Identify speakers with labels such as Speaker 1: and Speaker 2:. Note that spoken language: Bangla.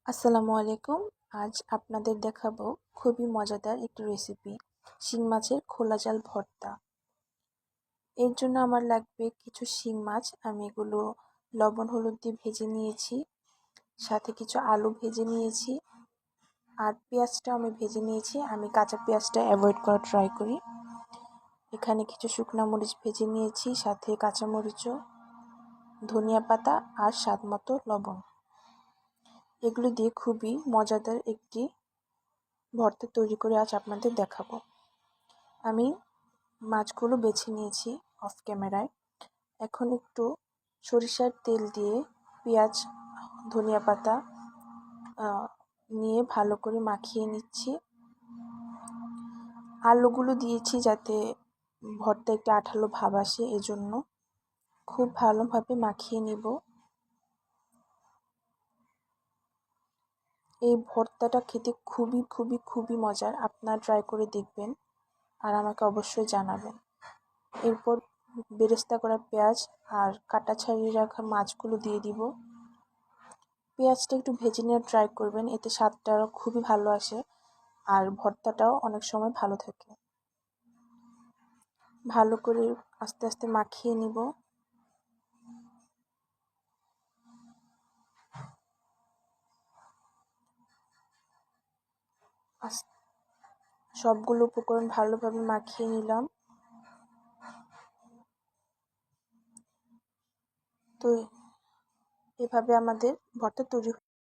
Speaker 1: আসসালামু আলাইকুম। আজ আপনাদের দেখাবো খুবই মজাদার একটি রেসিপি, শিং মাছের খোলা জাল ভর্তা। এর জন্য আমার লাগবে কিছু শিং মাছ। আমি এগুলো লবণ হলুদ দিয়ে ভেজে নিয়েছি, সাথে কিছু আলু ভেজে নিয়েছি, আর পেঁয়াজটা আমি ভেজে নিয়েছি। আমি কাঁচা পেঁয়াজটা অ্যাভয়েড করার ট্রাই করি। এখানে কিছু শুকনো মরিচ ভেজে নিয়েছি, সাথে কাঁচা মরিচও, ধনিয়া পাতা আর স্বাদ মতো লবণ। এগুলো দিয়ে খুবই মজাদার একটি ভর্তা তৈরি করে আজ আপনাদের দেখাবো। আমি মাছগুলো বেছে নিয়েছি অফ ক্যামেরায়। এখন একটু সরিষার তেল দিয়ে পেঁয়াজ, ধনিয়া পাতা নিয়ে ভালো করে মাখিয়ে নিচ্ছি। আলুগুলো দিয়েছি যাতে ভর্তা একটু আঠালো ভাব আসে, এজন্য খুব ভালোভাবে মাখিয়ে নিব। এই ভর্তাটা খেতে খুবই খুবই খুবই মজার। আপনারা ট্রাই করে দেখবেন আর আমাকে অবশ্যই জানাবেন। এরপর বেরেস্তা করা পেঁয়াজ আর কাটা ছাড়িয়ে রাখা মাছগুলো দিয়ে দিব। পেঁয়াজটা একটু ভেজে নেওয়ার ট্রাই করবেন, এতে স্বাদটা খুবই ভালো আসে আর ভর্তাটাও অনেক সময় ভালো থাকে। ভালো করে আস্তে আস্তে মাখিয়ে নিব। সবগুলো উপকরণ ভালোভাবে মাখিয়ে নিলাম। তো এভাবে আমাদের ভর্তা তৈরি